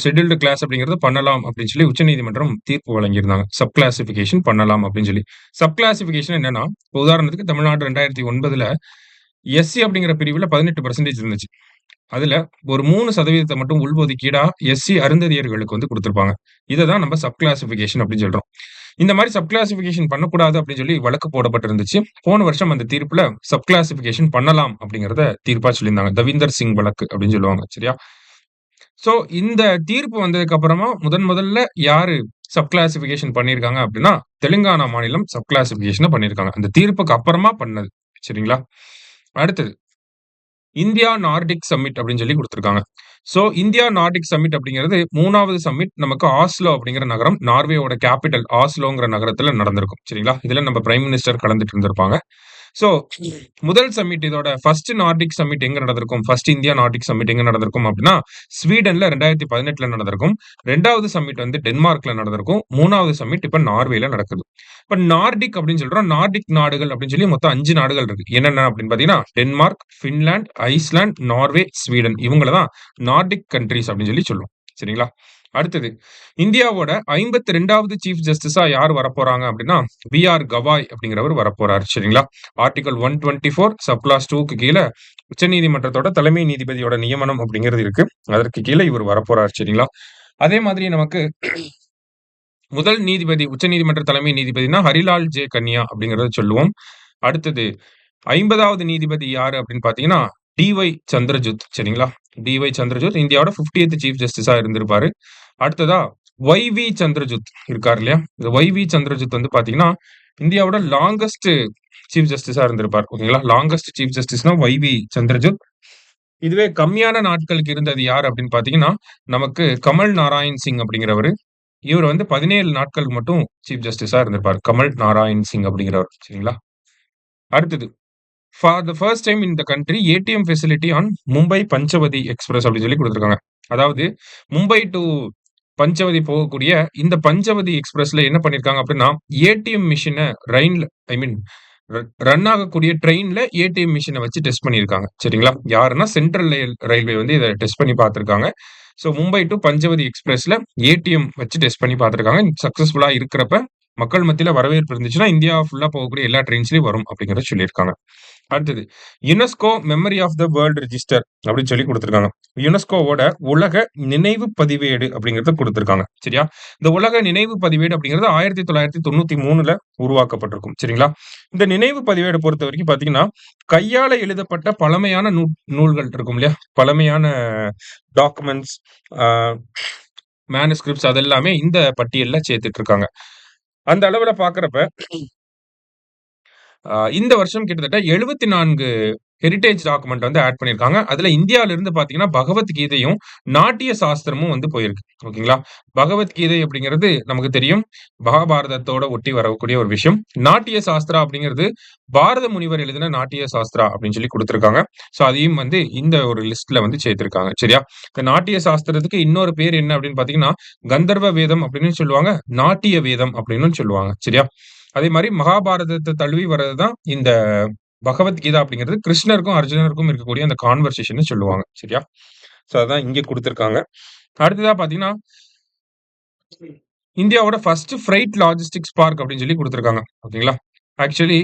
scheduled class அப்படிங்கிறது பண்ணலாம் அப்படின்னு சொல்லி உச்சநீதிமன்றம் தீர்ப்பு வழங்கியிருந்தாங்க. சப் கிளாசிஃபிகேஷன் பண்ணலாம் அப்படின்னு சொல்லி. சப் கிளாசிஃபிகேஷன் என்னன்னா, இப்ப உதாரணத்துக்கு தமிழ்நாடு 2009ல எஸ்சி அப்படிங்கிற பிரிவுல 18% இருந்துச்சு. அதுல ஒரு 3% மட்டும் உள்ஒதுக்கீடா எஸ்சி அருந்ததியர்களுக்கு வந்து குடுத்திருப்பாங்க. இத தான் நம்ம சப் கிளாசிஃபிகேஷன் அப்படின்னு சொல்றோம். இந்த மாரி சப் கிளாசிஃபிகேஷன் பண்ணக்கூடாது அப்படின்னு சொல்லி வழக்கு போடப்பட்டிருந்துச்சு. போன வருஷம் அந்த தீர்ப்புல சப் கிளாசிஃபிகேஷன் பண்ணலாம் அப்படிங்கிறத தீர்ப்பா சொல்லியிருந்தாங்க. தவீந்தர் சிங் வழக்கு அப்படின்னு சொல்லுவாங்க. சரியா? சோ இந்த தீர்ப்பு வந்ததுக்கு அப்புறமா முதல்ல யாரு சப் கிளாசிஃபிகேஷன் பண்ணியிருக்காங்க அப்படின்னா, தெலுங்கானா மாநிலம் சப் கிளாசிஃபிகேஷன பண்ணியிருக்காங்க. அந்த தீர்ப்புக்கு அப்புறமா பண்ணது. சரிங்களா? அடுத்தது இந்தியா நார்டிக் சம்மிட் அப்படின்னு சொல்லி குடுத்திருக்காங்க. சோ இந்தியா நார்டிக் சம்மிட் அப்படிங்கிறது 3வது சம்மிட் நமக்கு ஆஸ்லோ அப்படிங்கிற நகரம், நார்வேயோட கேப்பிட்டல் ஆஸ்லோங்கிற நகரத்துல நடந்திருக்கும். சரிங்களா? இதுல நம்ம பிரைம் மினிஸ்டர் கலந்துட்டு இருந்திருப்பாங்க. சோ முதல் சம்மிட் இதோட ஃபர்ஸ்ட் நார்டிக் சம்மிட் எங்க நடந்திருக்கும்? ஃபர்ஸ்ட் இந்தியா நார்டிக் சம்மிட் எங்க நடந்திருக்கும் அப்படின்னா, ஸ்வீடன்ல 2018ல நடந்திருக்கும். 2வது சம்மிட் வந்து டென்மார்க்ல நடந்திருக்கும். 3வது சம்மிட் இப்ப நார்வேல நடக்குது. இப்ப நார்டிக் அப்படின்னு சொல்றோம். நார்டிக் நாடுகள் அப்படின்னு சொல்லி மொத்தம் 5 நாடுகள் இருக்கு. என்னென்ன அப்படின்னு பார்த்தீங்கன்னா, Denmark, Finland, Iceland, Norway, Sweden இவங்கள தான் நார்டிக் கன்ட்ரீஸ் அப்படின்னு சொல்லி சொல்லுவோம். சரிங்களா? அடுத்தது இந்தியாவோட 52வது சீஃப் ஜஸ்டிஸா யார் வரப்போறாங்க அப்படின்னா, பி.ஆர். கவாய் அப்படிங்கிறவர் வரப்போறாரு. சரிங்களா? ஆர்டிகிள் 124 சப் கிளாஸ் 2க்கு கீழ உச்சநீதிமன்றத்தோட தலைமை நீதிபதியோட நியமனம் அப்படிங்கிறது இருக்கு. அதற்கு கீழ இவர் வரப்போறாரு. சரிங்களா? அதே மாதிரி நமக்கு முதல் நீதிபதி உச்சநீதிமன்ற தலைமை நீதிபதினா ஹரிலால் ஜே கன்யா அப்படிங்கிறத சொல்லுவோம். அடுத்தது 50வது நீதிபதி யாரு அப்படின்னு பார்த்தீங்கன்னா, டி.ஒய். சந்திரசூட். சரிங்களா? டி.ஒய். சந்திரசூட் இந்தியாவோட 50த் சீஃப் ஜஸ்டிஸா இருந்திருப்பாரு. அடுத்ததா ஒய்.வி. சந்திரசூட் இருக்காரு இல்லையா? இந்த ஒய்.வி. சந்திரசூட் வந்து பார்த்தீங்கன்னா, இந்தியாவோட லாங்கஸ்ட் சீஃப் ஜஸ்டிஸா இருந்திருப்பார். ஓகேங்களா? லாங்கஸ்ட் சீஃப் ஜஸ்டிஸ்னா ஒய்.வி. சந்திரசூட். இதுவே கம்மியான நாட்களுக்கு இருந்தது யார் அப்படின்னு பார்த்தீங்கன்னா, நமக்கு கமல் நாராயண் சிங் அப்படிங்கிறவரு. இவரு வந்து 17 நாட்கள் மட்டும் சீஃப் ஜஸ்டிஸா இருந்திருப்பாரு. கமல் நாராயண் சிங் அப்படிங்கிறவர். சரிங்களா? அடுத்தது for the first time in the country ATM facility on Mumbai Panchavati Express அப்படின்னு சொல்லி குடுத்திருக்காங்க. அதாவது மும்பை டூ பஞ்சவதி போகக்கூடிய இந்த பஞ்சவதி எக்ஸ்பிரஸ்ல என்ன பண்ணியிருக்காங்க அப்படின்னா, ஏடிஎம் மிஷின ரயின்ல ஐ மீன் ரன் ஆகக்கூடிய ட்ரெயின்ல ஏடிஎம் மிஷின வச்சு டெஸ்ட் பண்ணியிருக்காங்க. சரிங்களா? யாருன்னா சென்ட்ரல் ரயில்வே வந்து இத டெஸ்ட் பண்ணி பார்த்திருக்காங்க. So Mumbai two Panchavati எக்ஸ்பிரஸ்ல ATM வச்சு டெஸ்ட் பண்ணி பார்த்திருக்காங்க. சக்சஸ்ஃபுல்லா இருக்கிறப்ப மக்கள் மத்தியில வரவேற்பு இருந்துச்சுன்னா, இந்தியா ஃபுல்லா போகக்கூடிய எல்லா ட்ரெயின்ஸ்லயும் வரும் அப்படிங்கிறத சொல்லியிருக்காங்க. அடுத்தது UNESCO memory of the world register அப்படின்னு சொல்லி குடுத்திருக்காங்க. யுனெஸ்கோவோட உலக நினைவு பதிவேடு அப்படிங்கிறத குடுத்திருக்காங்க. சரியா? இந்த உலக நினைவு பதிவேடு அப்படிங்கிறது 1993ல உருவாக்கப்பட்டிருக்கும். சரிங்களா? இந்த நினைவு பதிவேட பொறுத்தவரைக்கும் பார்த்தீங்கன்னா, கையால எழுதப்பட்ட பழமையான நூல்கள் இருக்கும் இல்லையா? பழமையான டாக்குமெண்ட்ஸ், ஆ மேனுஸ்கிரிப்ட்ஸ் அதெல்லாமே இந்த பட்டியல்ல சேர்த்துட்டு இருக்காங்க. அந்த அளவுல பார்க்கிறப்ப இந்த வருஷம் கிட்டத்தட்ட 74 ஹெரிடேஜ் டாக்குமெண்ட் வந்து ஆட் பண்ணியிருக்காங்க. அதுல இந்தியால இருந்து பார்த்தீங்கன்னா, பகவத்கீதையும், நாட்டிய சாஸ்திரமும் வந்து போயிருக்கு. ஓகேங்களா? பகவத்கீதை அப்படிங்கிறது நமக்கு தெரியும். மகாபாரதத்தோட ஒட்டி வரக்கூடிய ஒரு விஷயம். நாட்டிய சாஸ்திரா அப்படிங்கிறது பாரத முனிவர் எழுதின நாட்டிய சாஸ்திரா அப்படின்னு சொல்லி குடுத்திருக்காங்க. சோ அதையும் வந்து இந்த ஒரு லிஸ்ட்ல வந்து சேர்த்திருக்காங்க. சரியா? இந்த நாட்டிய சாஸ்திரத்துக்கு இன்னொரு பேர் என்ன அப்படின்னு பார்த்தீங்கன்னா, கந்தர்வ வேதம் அப்படின்னு சொல்லுவாங்க. நாட்டிய வேதம் அப்படின்னும் சொல்லுவாங்க. சரியா? அதே மாரி மகாபாரதத்த தழுவி வர்றது தான் இந்த பகவத்கீதா அப்படிங்கிறது கிருஷ்ணருக்கும், அர்ஜுனருக்கும் இருக்கக்கூடிய அந்த கான்வர்சேஷன்னு சொல்லுவாங்க. சரியா? சோ அதான் இங்க குடுத்திருக்காங்க. அடுத்ததா பார்த்தீங்கன்னா, இந்தியாவோட ஃபர்ஸ்ட் ஃப்ரைட் லாஜிஸ்டிக்ஸ் பார்க் அப்படின்னு சொல்லி குடுத்திருக்காங்க. ஓகேங்களா? ஆக்சுவலி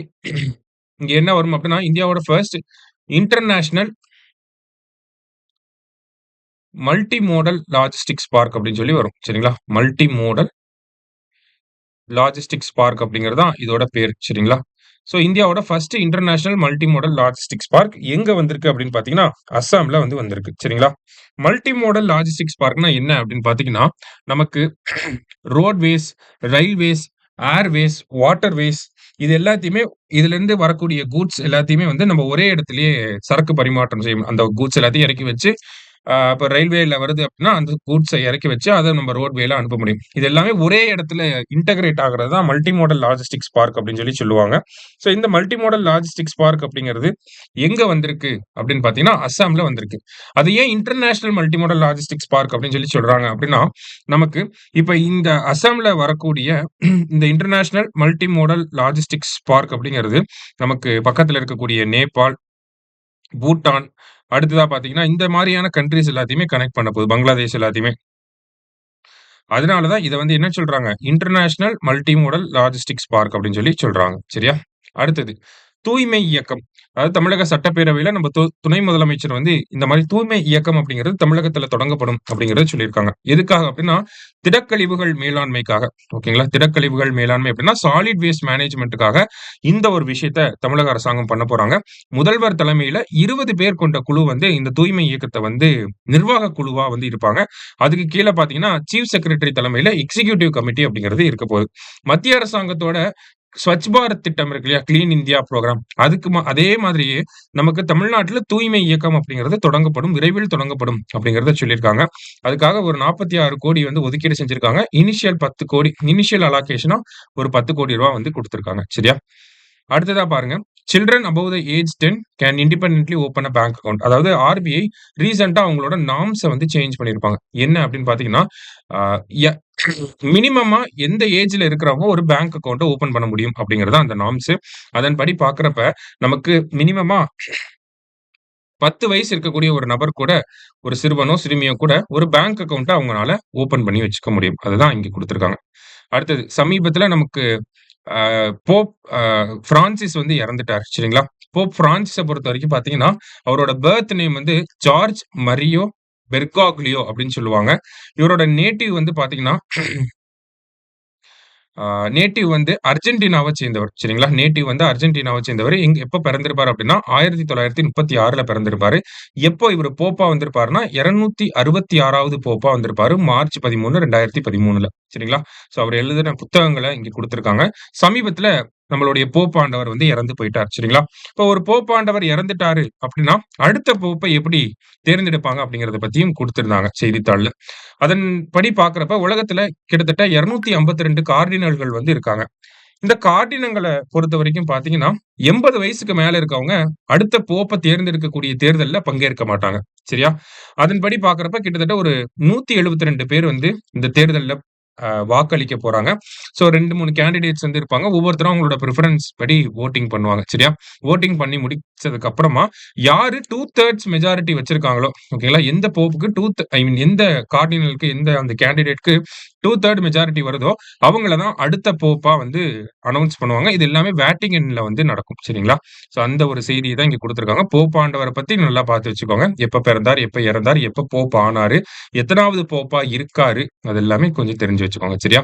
இங்க என்ன வரும் அப்படின்னா, இந்தியாவோட first international multi modal logistics park அப்படின்னு சொல்லி வரும். சரிங்களா? மல்டி மோடல் லாஜிஸ்டிக்ஸ் பார்க் அப்படிங்கிறது தான் இதோட பேரு. சரிங்களா? சோ இந்தியாவோட first international multi modal logistics park எங்க வந்திருக்கு அப்படின்னு பார்த்தீங்கன்னா, அஸ்ஸாம்ல வந்து வந்திருக்கு. சரிங்களா? மல்டி மோடல் லாஜிஸ்டிக்ஸ் பார்க்னா என்ன அப்படின்னு பார்த்தீங்கன்னா, நமக்கு ரோட்வேஸ், ரயில்வேஸ், ஏர்வேஸ், வாட்டர்வேஸ் இது எல்லாத்தையுமே இதிலிருந்து வரக்கூடிய கூட்ஸ் எல்லாத்தையுமே வந்து நம்ம ஒரே இடத்திலேயே சரக்கு பரிமாற்றம் செய்யணும். அந்த கூட்ஸ் எல்லாத்தையும் இறக்கி வச்சு இப்ப ரயில்வேல வருது அப்படின்னா, அந்த கூட்ஸ இறக்கி வச்சு அத நம்ம ரோட்வேல அனுப்ப முடியும். இது எல்லாமே ஒரே இடத்துல இன்டகிரேட் ஆகுறது தான் மல்டி மோடல் லாஜிஸ்டிக்ஸ் பார்க் அப்படின்னு சொல்லி சொல்லுவாங்க. சோ இந்த மல்டி மோடல் லாஜிஸ்டிக்ஸ் பார்க் அப்படிங்கிறது எங்க வந்திருக்கு அப்படின்னு பார்த்தீங்கன்னா, அஸ்ஸாம்ல வந்திருக்கு. அது ஏன் international multi modal logistics park அப்படின்னு சொல்லி சொல்றாங்க அப்படின்னா, நமக்கு இப்ப இந்த அஸ்ஸாம்ல வரக்கூடிய இந்த international multi modal logistics park அப்படிங்கிறது நமக்கு பக்கத்துல இருக்கக்கூடிய நேபாள், பூட்டான், அடுத்ததா பார்த்தீங்கன்னா, இந்த மாரியான கண்ட்ரீஸ் எல்லாத்தையுமே கனெக்ட் பண்ண போகுது. பங்களாதேஷ் எல்லாத்தையுமே. அதனால தான் இத வந்து என்ன சொல்றாங்க? International multi modal logistics park அப்படின்னு சொல்லி சொல்றாங்க. சரியா? அடுத்தது தூய்மை இயக்கம். அதாவது தமிழக சட்டப்பேரவையில நம்ம துணை முதலமைச்சர் வந்து இந்த மாரி தூய்மை இயக்கம் அப்படிங்கிறது தமிழகத்துல தொடங்கப்படும் அப்படிங்கிறத சொல்லியிருக்காங்க. எதுக்காக அப்படின்னா, திடக்கழிவுகள் மேலாண்மைக்காக. ஓகேங்களா? திடக்கழிவுகள் மேலாண்மை அப்படின்னா, சாலிட் வேஸ்ட் மேனேஜ்மென்ட்க்காக இந்த ஒரு விஷயத்த தமிழக அரசாங்கம் பண்ண போறாங்க. முதல்வர் தலைமையில 20 பேர் கொண்ட குழு வந்து இந்த தூய்மை இயக்கத்த வந்து நிர்வாக குழுவா வந்து இருப்பாங்க. அதுக்கு கீழ பார்த்தீங்கன்னா, சீஃப் செக்ரட்டரி தலைமையில எக்ஸிகியூட்டிவ் கமிட்டி அப்படிங்கிறது இருக்க போகுது. மத்திய அரசாங்கத்தோட ஸ்வச் பாரத் திட்டம் இருக்கு இல்லையா? Clean India program. அதுக்கு அதே மாதிரியே நமக்கு தமிழ்நாட்டுல தூய்மை இயக்கம் அப்படிங்கிறது தொடங்கப்படும். விரைவில் தொடங்கப்படும் அப்படிங்கிறத சொல்லியிருக்காங்க. அதுக்காக ஒரு 46 கோடி வந்து ஒதுக்கீடு செஞ்சிருக்காங்க. இனிஷியல் 10 கோடி இனிஷியல் அலோகேஷனா ஒரு 10 கோடி ரூபாய் வந்து குடுத்திருக்காங்க. சரியா? அடுத்ததா பாருங்க. Children above the age 10 can independently open a bank account. அதாவது ஆர்பிஐ ரீசென்ட்டா அவங்களோட நார்ம்ஸ வந்து சேஞ்ச் பண்ணியிருப்பாங்க. என்ன அப்படின்னு பார்த்தீங்கன்னா, அ ய மினிமமா எந்த ஏஜ்ல இருக்கிறவங்க ஒரு பேங்க் அக்கவுண்ட்ட ஓப்பன் பண்ண முடியும் அப்படிங்கிறது தான் அந்த நார்ம்ஸ். அதன்படி பார்க்கிறப்ப நமக்கு மினிமமா 10 வயசு இருக்கக்கூடிய ஒரு நபர் கூட, ஒரு சிறுவனோ, சிறுமியோ கூட ஒரு பேங்க் அக்கவுண்ட்ட அவங்கனால ஓப்பன் பண்ணி வச்சுக்க முடியும். அதுதான் இங்க குடுத்திருக்காங்க. அடுத்தது சமீபத்தில நமக்கு அ போப் பிரான்சிஸ் வந்து இறந்துட்டாரு. சரிங்களா? போப் பிரான்சிஸ பொறுத்தவரைக்கும் பார்த்தீங்கன்னா, அவரோட பர்த் நேம் வந்து ஜார்ஜ் மரியோ பெர்காக்லியோ அப்படின்னு சொல்லுவாங்க. இவரோட நேட்டிவ் வந்து பார்த்தீங்கன்னா நேட்டிவ் வந்து அர்ஜென்டினாவ சேர்ந்தவர். சரிங்களா? நேட்டிவ் வந்து அர்ஜென்டினாவ சேர்ந்தவர். எப்ப பிறந்திருப்பாரு அப்டின்னா, 1936ல பிறந்திருப்பாரு. எப்போ இவரு போப்பா வந்திருப்பாருன்னா, 266வது போப்பா வந்திருப்பாரு. மார்ச் 13, 2013ல. சரிங்களா? சோ அவர் எழுதின புத்தகங்கள இங்க குடுத்திருக்காங்க. சமீபத்தில நம்மளுடைய போப்பாண்டவர் வந்து இறந்து போயிட்டார். சரிங்களா? இப்போ ஒரு போப்பாண்டவர் இறந்துட்டாரு அப்டின்னா, அடுத்த போப்ப எப்படி தேர்ந்தெடுப்பாங்க அப்படிங்கிறத பத்தியும் குடுத்திருந்தாங்க செய்தித்தாள்ல. அதன்படி பார்க்கிறப்ப உலகத்துல கிட்டத்தட்ட 252 கார்டினல்கள் வந்து இருக்காங்க. இந்த கார்டினல்கள பொறுத்தவரைக்கும் பார்த்தீங்கன்னா, 80 வயசுக்கு மேல இருக்கவங்க அடுத்த போப்ப தேர்ந்தெடுக்கக்கூடிய தேர்தல்ல பங்கேற்க மாட்டாங்க. சரியா? அதன்படி பார்க்கிறப்ப கிட்டத்தட்ட ஒரு 172 பேர் வந்து இந்த தேர்தல்ல வாக்களிக்க போறாங்க. சோ 2, 3 கேண்டிடேட்ஸ் வந்து இருப்பாங்க. ஒவ்வொருத்தரும் அவங்களோட பிரெஃபரன்ஸ் படி வோட்டிங் பண்ணுவாங்க. சரியா? வோட்டிங் பண்ணி முடிச்சதுக்கு அப்புறமா யாரு 2/3 மெஜாரிட்டி வச்சிருக்காங்களோ, ஓகேங்களா? எந்த போப்புக்கு 2 ஐ மீன் எந்த கார்டினலுக்கு எந்த அந்த கேண்டிடேட்க்கு 2/3 மெஜாரிட்டி வருதோ, அவங்கள தான் அடுத்த போப்பா வந்து அனவுன்ஸ் பண்ணுவாங்க. இது எல்லாமே வேட்டிகன்ல வந்து நடக்கும். சரிங்களா? சோ அந்த ஒரு செய்திய தான் இங்க குடுத்திருக்காங்க. போப் ஆண்டவர பத்தி நல்லா பார்த்து வச்சுக்கோங்க. எப்ப பிறந்தார், எப்ப இறந்தார், எப்ப போப் ஆனாரு, எத்தனாவது போப்பா இருக்காரு, அது எல்லாமே கொஞ்சம் தெரிஞ்சு வச்சுக்கோங்க. சரியா?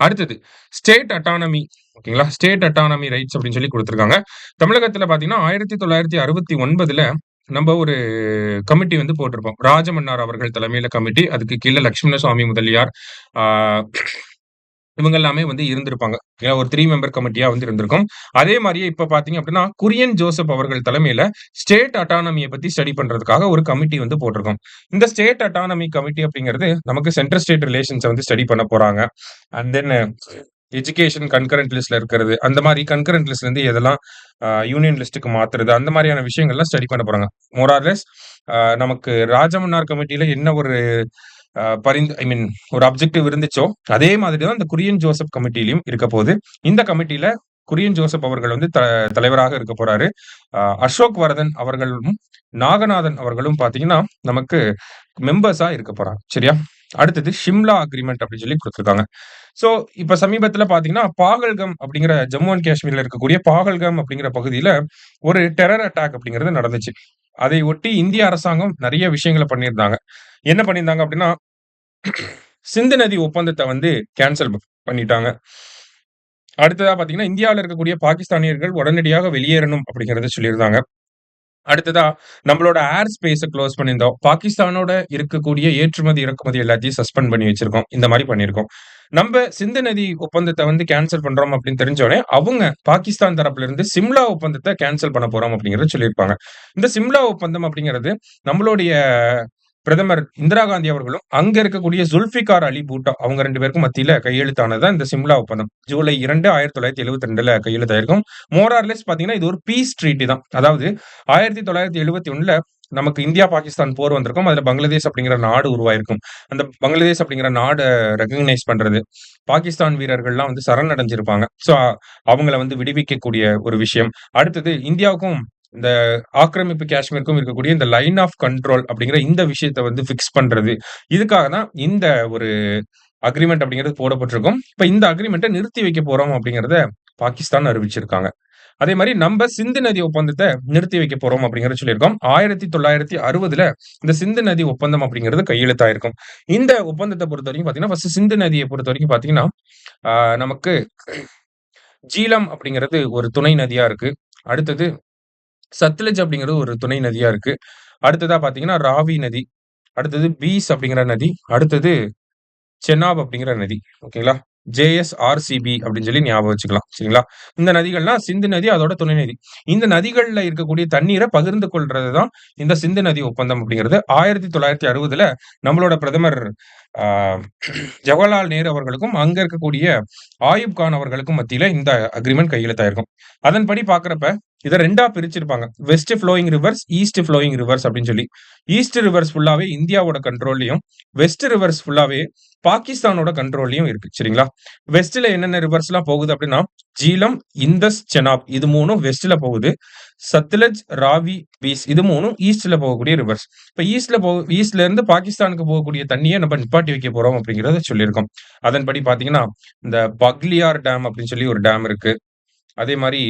அடுத்தது ஸ்டேட் அட்டானமி ஓகேங்களா? ஸ்டேட் அட்டானமி ரைட்ஸ் அப்படின்னு சொல்லி குடுத்திருக்காங்க. தமிழகத்துல பார்த்தீங்கன்னா, 1969ல நம்ப ஒரு கமிட்டி வந்து போட்டிருப்போம். ராஜமன்னார் அவர்கள் தலைமையில கமிட்டி. அதுக்கு கீழ லட்சுமணசுவாமி முதலியார், ஆ இவங்க எல்லாமே வந்து இருந்திருப்பாங்க. ஏன்னா ஒரு 3 மெம்பர் கமிட்டியா வந்து இருந்திருக்கும். அதே மாரியே இப்ப பார்த்தீங்க அப்படின்னா, குரியன் ஜோசப் அவர்கள் தலைமையில ஸ்டேட் அட்டானமிய பத்தி ஸ்டடி பண்றதுக்காக ஒரு கமிட்டி வந்து போட்டிருக்கோம். இந்த ஸ்டேட் அட்டானமி கமிட்டி அப்படிங்கிறது நமக்கு சென்ட்ரல் ஸ்டேட் ரிலேஷன்ஸ வந்து ஸ்டடி பண்ண போறாங்க. அண்ட் தென் எஜுகேஷன் கன்கரண்ட் லிஸ்ட்ல இருக்கிறது. அந்த மாரி கன்கரண்ட் லிஸ்ட்ல இருந்து எதெல்லாம் யூனியன் லிஸ்ட்க்கு மாத்துறது, அந்த மாரியான விஷயங்கள்லாம் ஸ்டடி பண்ண போறாங்க. மோர் ஆர் லெஸ் நமக்கு ராஜமன்னார் கமிட்டில என்ன ஒரு ஐ மீன் ஒரு அப்ஜெக்டிவ் இருந்துச்சோ, அதே மாதிரி தான் இந்த குரியன் ஜோசப் கமிட்டிலயும் இருக்க போது. இந்த கமிட்டில குரியன் ஜோசப் அவர்கள் வந்து தலைவராக இருக்க போறாரு. அசோக் வரதன் அவர்களும், நாகநாதன் அவர்களும் பார்த்தீங்கன்னா, நமக்கு மெம்பர்ஸா இருக்க போறாங்க. சரியா? அடுத்தது ஷிம்லா அக்ரீமெண்ட் அப்படின்னு சொல்லி குடுத்திருக்காங்க. சோ, இப்ப சமீபத்தில பார்த்தீங்கன்னா, பாகல்கம் அப்படிங்கிற ஜம்மு அண்ட் காஷ்மீர்ல இருக்கக்கூடிய பாகல்கம் அப்படிங்கிற பகுதியில ஒரு டெரர் அட்டாக் அப்படிங்கிறது நடந்துச்சு. அதை ஒட்டி இந்திய அரசாங்கம் நெறைய விஷயங்கள பண்ணியிருந்தாங்க. என்ன பண்ணியிருந்தாங்க அப்படின்னா, சிந்து நதி ஒப்பந்தத்த வந்து கேன்சல் பண்ணிட்டாங்க. அடுத்ததா பார்த்தீங்கன்னா, இந்தியாவுல இருக்கக்கூடிய பாகிஸ்தானியர்கள் உடனடியாக வெளியேறணும் அப்படிங்கிறத சொல்லியிருந்தாங்க. அடுத்ததா நம்மளோட ஏர் ஸ்பேஸ குளோஸ் பண்ணியிருந்தோம். பாகிஸ்தானோட இருக்கக்கூடிய ஏற்றுமதி, இறக்குமதி எல்லாத்தையும் சஸ்பெண்ட் பண்ணி வச்சிருக்கோம். இந்த மாரி பண்ணியிருக்கோம். நம்ப சிந்து நதி ஒப்பந்தத்த வந்து கேன்சல் பண்றோம் அப்படின்னு தெரிஞ்ச உடனே, அவங்க பாகிஸ்தான் தரப்புல இருந்து சிம்லா ஒப்பந்தத்த கேன்சல் பண்ண போறோம் அப்படிங்கிறத சொல்லியிருப்பாங்க. இந்த சிம்லா ஒப்பந்தம் அப்படிங்கிறது நம்மளுடைய பிரதமர் இந்திரா காந்தி அவர்களும், அங்க இருக்கக்கூடிய ஜுல்ஃபிகார் அலி பூட்டோ அவங்க 2 பேருக்கும் மத்தியில கையெழுத்தானது தான் இந்த சிம்லா ஒப்பந்தம். ஜூலை 2, 1972ல கையெழுத்தாயிருக்கும். மோர் ஆர் லெஸ் பார்த்தீங்கன்னா, இது ஒரு பீஸ் ட்ரீட்டி தான். அதாவது 1971ல நமக்கு இந்தியா, பாகிஸ்தான் போர் வந்திருக்கும். அதுல பங்களாதேஷ் அப்படிங்கிற நாடு உருவாயிருக்கும். அந்த பங்களாதேஷ் அப்படிங்கிற நாட ரெகக்னைஸ் பண்றது. பாகிஸ்தான் வீரர்கள்லாம் வந்து சரணடைஞ்சிருப்பாங்க. சோ அவங்கள வந்து விடுவிக்கக்கூடிய ஒரு விஷயம். அடுத்தது இந்தியாவுக்கும் இந்த ஆக்கிரமிப்பு காஷ்மீருக்கும் இருக்கக்கூடிய இந்த லைன் ஆஃப் கண்ட்ரோல் அப்படிங்கிற இந்த விஷயத்த வந்து ஃபிக்ஸ் பண்றது. இதுக்காக தான் இந்த ஒரு அக்ரீமெண்ட் அப்படிங்கிறது போடப்பட்டிருக்கும். இப்ப இந்த அக்ரீமெண்ட்ட நிறுத்தி வைக்க போறோம் அப்படிங்கிறத பாகிஸ்தான் அறிவிச்சிருக்காங்க. அதே மாரி நம்ப சிந்து நதி ஒப்பந்தத்த நிறுத்தி வைக்க போறோம் அப்படிங்கிறத சொல்லியிருக்கோம். 1960ல இந்த சிந்து நதி ஒப்பந்தம் அப்படிங்கிறது கையெழுத்தாயிருக்கும். இந்த ஒப்பந்தத்த பொறுத்தவரைக்கும் பார்த்தீங்கன்னா, ஃபர்ஸ்ட் சிந்து நதிய பொறுத்தவரைக்கும் பார்த்தீங்கன்னா, ஆ நமக்கு ஜீலம் அப்படிங்கிறது ஒரு துணை நதியா இருக்கு. அடுத்தது சட்லஜ் அப்படிங்கிறது ஒரு துணை நதியா இருக்கு. அடுத்ததா பார்த்தீங்கன்னா, ராவி நதி, அடுத்தது பீஸ் அப்படிங்கிற நதி, அடுத்தது செனாப் அப்படிங்கிற நதி. ஓகேங்களா? ஜேஎஸ்ஆர்சிபி அப்படின்னு சொல்லி ஞாபகம் வச்சுக்கலாம். சரிங்களா? இந்த நதிகள்லாம் சிந்து நதி, அதோட துணை நதி. இந்த நதிகள்ல இருக்கக்கூடிய தண்ணீர பகிர்ந்து கொள்றது தான் இந்த சிந்து நதி ஒப்பந்தம் அப்படிங்கிறது. 1960ல நம்மளோட பிரதமர் ஆ ஜவஹர்லால் நேரு அவர்களுக்கும், அங்க இருக்கக்கூடிய ஆயூப் கான் அவர்களுக்கும் மத்தியில இந்த அக்ரீமெண்ட் கையெழுத்தாயிருக்கும். அதன்படி பார்க்கிறப்ப, இத 2ஆ பிரிச்சிருப்பாங்க. West flowing rivers, east flowing rivers அப்படின்னு சொல்லி. ஈஸ்ட் ரிவர்ஸ் ஃபுல்லாவே இந்தியாவோட கண்ட்ரோல்லயும், வெஸ்ட் ரிவர்ஸ் ஃபுல்லாவே பாகிஸ்தானோட கண்ட்ரோல்லயும் இருக்கு. சரிங்களா? வெஸ்ட்ல என்னென்ன ரிவர்ஸ்லாம் போகுது அப்படின்னா, ஜீலம், இந்தஸ், செனாப் இது 3ம் வெஸ்ட்ல போகுது. சத்லஜ், ராவி, பீஸ் இது 3ம் ஈஸ்ட்ல போகக்கூடிய ரிவர்ஸ். இப்ப ஈஸ்ட்ல இருந்து பாகிஸ்தானுக்கு போகக்கூடிய தண்ணிய நம்ம நிப்பாட்டி வைக்க போறோம் அப்படிங்கிறத சொல்லியிருக்கோம். அதன்படி பார்த்தீங்கன்னா, இந்த பக்லியார் டேம் அப்படின்னு சொல்லி ஒரு டேம் இருக்கு. அதே மாரி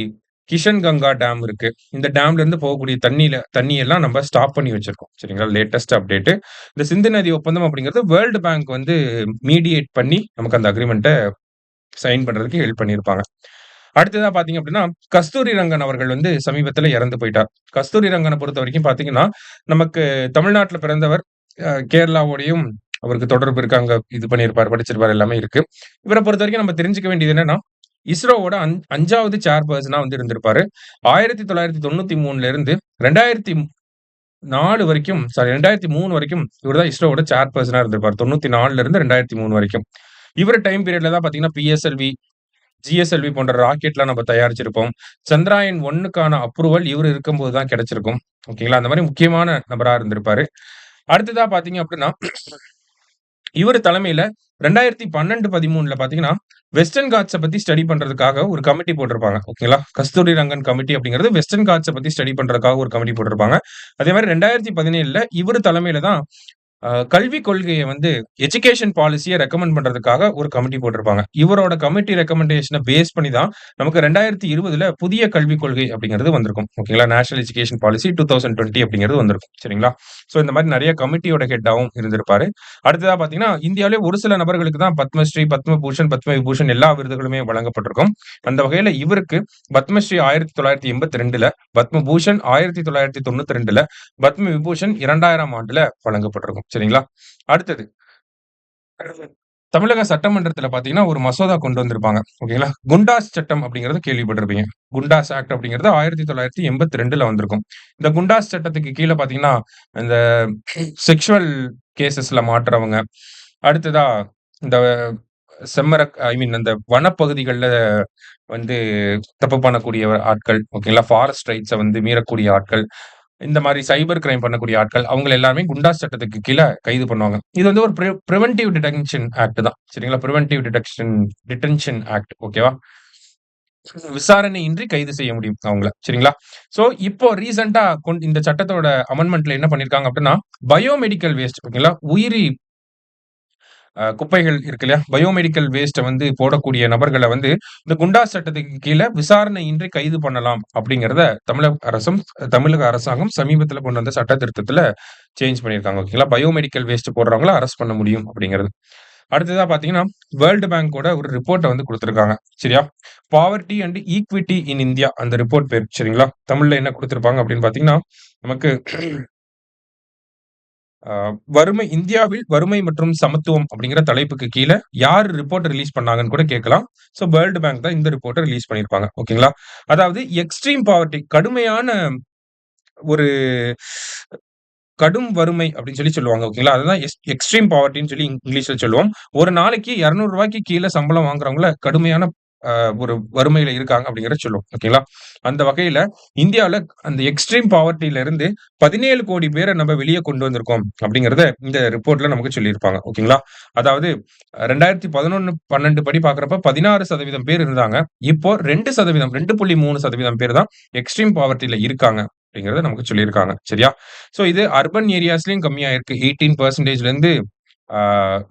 கிஷன்கங்கா டேம் இருக்கு. இந்த டேம்ல இருந்து போகக்கூடிய தண்ணி எல்லாம் நம்ம ஸ்டாப் பண்ணி வச்சிருக்கோம். சரிங்களா? Latest update. இந்த சிந்து நதி ஒப்பந்தம் அப்படிங்கிறது வேர்ல்ட் பேங்க் வந்து மீடியேட் பண்ணி நமக்கு அந்த அக்ரீமென்ட்ட சைன் பண்றதுக்கு ஹெல்ப் பண்ணியிருப்பாங்க. அடுத்ததா பார்த்தீங்க அப்படின்னா, கஸ்தூரி ரங்கன் அவர்கள் வந்து சமீபத்தில இறந்து போயிட்டார். கஸ்தூரி ரங்கன பொறுத்தவரைக்கும் பார்த்தீங்கன்னா, நமக்கு தமிழ்நாட்டுல பிறந்தவர். கேரளாவோடையும் அவருக்கு தொடர்பு இருக்கு. அங்க இது பண்ணியிருப்பார், படிச்சிருப்பார் எல்லாமே இருக்கு. இவர பொறுத்தவரைக்கும் நம்ம தெரிஞ்சுக்க வேண்டியது என்னன்னா, இஸ்ரோவோட 5வது சேர்பர்சனா வந்து இருந்திருப்பாரு. 1993ல இருந்து 2004 வரைக்கும் 2003 வரைக்கும் இவர் தான் இஸ்ரோவோட சேர்பர்சனா இருந்திருப்பார். 94ல இருந்து 2003 வரைக்கும். இவர் டைம் பீரியட்ல தான் பார்த்தீங்கன்னா, பிஎஸ்எல்வி, ஜிஎஸ்எல்வி போன்ற ராக்கெட்லாம் நம்ம தயாரிச்சிருப்போம். சந்திராயன் 1க்கான அப்ரூவல் இவரு இருக்கும்போது தான் கிடைச்சிருக்கும். ஓகேங்களா? அந்த மாரி முக்கியமான நபரா இருந்திருப்பாரு. அடுத்ததா பார்த்தீங்க அப்டின்னா, இவரு தலைமையில 2012, 13ல பார்த்தீங்கன்னா, வெஸ்டர்ன் காட்ஸ பத்தி ஸ்டடி பண்றதுக்காக ஒரு கமிட்டி போட்டிருப்பாங்க. ஓகேங்களா? கஸ்தூரி ரங்கன் கமிட்டி அப்படிங்கிறது வெஸ்டர்ன் காட்ஸ பத்தி ஸ்டடி பண்றதுக்காக ஒரு கமிட்டி போட்டிருப்பாங்க. அதே மாரி 2017ல இவரு தலைமையில தான் கல்விக் கொள்கைய வந்து எஜுகேஷன் பாலிசிய ரெக்கமெண்ட் பண்றதுக்காக ஒரு கமிட்டி போட்டிருப்பாங்க. இவரோட கமிட்டி ரெக்கமெண்டேஷன பேஸ் பண்ணி தான் நமக்கு 2020ல புதிய கல்விக் கொள்கை அப்படிங்கிறது வந்திருக்கும். ஓகேங்களா? நேஷனல் எஜுகேஷன் பாலிசி 2020 அப்படிங்கிறது வந்திருக்கும். சரிங்களா? சோ இந்த மாரி நெறைய கமிட்டியோட ஹெட்டாவும் இருந்திருப்பாரு. அடுத்ததா பார்த்தீங்கன்னா, இந்தியாவிலே ஒரு சில நபர்களுக்கு தான் பத்மஸ்ரீ, பத்மபூஷன், பத்ம விபூஷன் எல்லா விருதுகளுமே வழங்கப்பட்டிருக்கும். அந்த வகையில இவருக்கு பத்மஸ்ரீ 1982ல, பத்மபூஷன் 1992ல, பத்ம விபூஷன் 2000ஆம் ஆண்டுல வழங்கப்பட்டிருக்கும். சரிங்களா? அடுத்தது தமிழக சட்டமன்றத்துல பார்த்தீங்கன்னா, ஒரு மசோதா கொண்டு வந்திருப்பாங்க. ஓகேங்களா? குண்டாஸ் சட்டம் அப்படிங்கிறத கேள்விப்பட்டிருப்பீங்க. குண்டாஸ் ஆக்ட் அப்படிங்கிறது 1982ல வந்திருக்கும். இந்த குண்டாஸ் சட்டத்துக்கு கீழ பார்த்தீங்கன்னா, இந்த செக்சுவல் கேஸஸ்ல மாட்றவங்க, அடுத்ததா இந்த ஐ மீன் அந்த வனப்பகுதிகள்ல வந்து தப்பு பண்ணக்கூடிய ஆட்கள், ஓகேங்களா? ஃபாரஸ்ட் ரைட்ஸ வந்து மீறக்கூடிய ஆட்கள், இந்த மாரி சைபர் கிரைம் பண்ணக்கூடிய ஆட்கள், அவங்கள எல்லாருமே குண்டாஸ் சட்டத்துக்கு கீழ கைது பண்ணுவாங்க. இது வந்து ஒரு பிரிவென்டிவ் டிடென்ஷன் ஆக்ட் தான். சரிங்களா? Preventive detention act. ஓகேவா? விசாரணையின்றி கைது செய்ய முடியும் அவங்கள. சரிங்களா? சோ இப்போ ரீசென்ட்டா இந்த சட்டத்தோட அமெண்ட்மென்ட்ல என்ன பண்ணியிருக்காங்க அப்டின்னா, பயோமெடிக்கல் வேஸ்ட் ஓகேங்களா? உயிரி குப்பைகள் இருக்கு இல்லையா? பயோமெடிக்கல் வேஸ்ட்ட வந்து போடக்கூடிய நபர்கள வந்து, இந்த குண்டாஸ் சட்டத்துக்கு கீழ விசாரணையின்றி கைது பண்ணலாம் அப்படிங்கிறத தமிழக அரசாங்கம் சமீபத்தில கொண்டு வந்த சட்ட திருத்தத்தில சேஞ்ச் பண்ணியிருக்காங்க. ஓகேங்களா? பயோமெடிக்கல் வேஸ்ட் போடுறவங்கள அரெஸ்ட் பண்ண முடியும் அப்படிங்கிறது. அடுத்ததா பார்த்தீங்கன்னா, வேர்ல்ட் பேங்கோட ஒரு ரிப்போர்ட்ட வந்து குடுத்திருக்காங்க. சரியா? Poverty and equity in India அந்த ரிப்போர்ட் பேர். சரிங்களா? தமிழ்ல என்ன குடுத்திருப்பாங்க அப்படின்னு பார்த்தீங்கன்னா, நமக்கு அ இந்தியாவில் வறுமை மற்றும் சமத்துவம் அப்படிங்கிற தலைப்புக்கு கீழ யார் ரிப்போர்ட் ரிலீஸ் பண்ணாங்கன்னு கூட கேட்கலாம். சோ வேர்ல்ட் பேங்க் தான் இந்த ரிப்போர்ட்ட ரிலீஸ் பண்ணியிருப்பாங்க. ஓகேங்களா? அதாவது எக்ஸ்ட்ரீம் பாவர்ட்டி கடுமையான ஒரு கடும் வறுமை அப்படின்னு சொல்லி சொல்லுவாங்க. ஓகேங்களா? அதுதான் எக்ஸ்ட்ரீம் பாவர்ட்டின்னு சொல்லி இங்கிலீஷ்ல சொல்லுவோம். ஒரு நாளைக்கு ரூ. 200க்கு கீழ சம்பளம் வாங்குறவங்கள கடுமையான ஒரு வறுமையில இருக்காங்க அப்படிங்கிறத சொல்லும். ஓகேங்களா? அந்த வகையில இந்தியாவுல அந்த எக்ஸ்ட்ரீம் பாவர்ட்டில இருந்து 17 கோடி பேர நம்ம வெளிய கொண்டு வந்திருக்கோம் அப்படிங்கிறத இந்த ரிப்போர்ட்ல நமக்கு சொல்லியிருப்பாங்க. ஓகேங்களா? அதாவது 2011, 12 படி பார்க்கிறப்ப 16% பேர் இருந்தாங்க. இப்போ 2%, 2.3% பேர் தான் எக்ஸ்ட்ரீம் பாவர்ட்டில இருக்காங்க அப்படிங்கிறத நமக்கு சொல்லியிருக்காங்க. சரியா? சோ இது அர்பன் ஏரியாஸ்லயும் கம்மியா இருக்கு. 18% இருந்து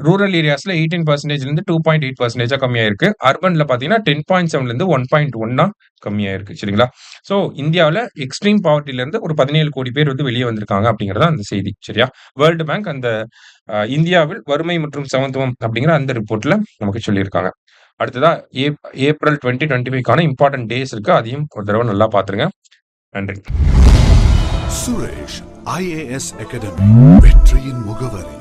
ரூரல் ஏரியாஸ்ல 18%லிருந்து 2.8% கம்மியாயிருக்கு. அர்பன்ல பார்த்தீங்கன்னா 10.7லிருந்து 1.1 கம்மியாயிருக்கு. சரிங்களா? சோ இந்தியாவுல எக்ஸ்ட்ரீம் பாவர்ட்டில இருந்து ஒரு 17 கோடி பேர் வந்து வெளிய வந்திருக்காங்க அப்படிங்கிறது தான் அந்த செய்தி. சரியா? வேர்ல்ட் பேங்க் அந்த இந்தியாவில் வறுமை மற்றும் சமத்துவம் அப்படிங்கிற அந்த ரிப்போர்ட்ல நமக்கு சொல்லியிருக்காங்க. அடுத்ததா ஏப்ரல் 2025க்கான இம்பார்ட்டன்ட் டேஸ் இருக்கு. அதையும் ஒரு தடவ நல்லா பார்த்துருங்க. நன்றி. சுரேஷ் IAS அகாடமி வெற்றியின் முகவரி.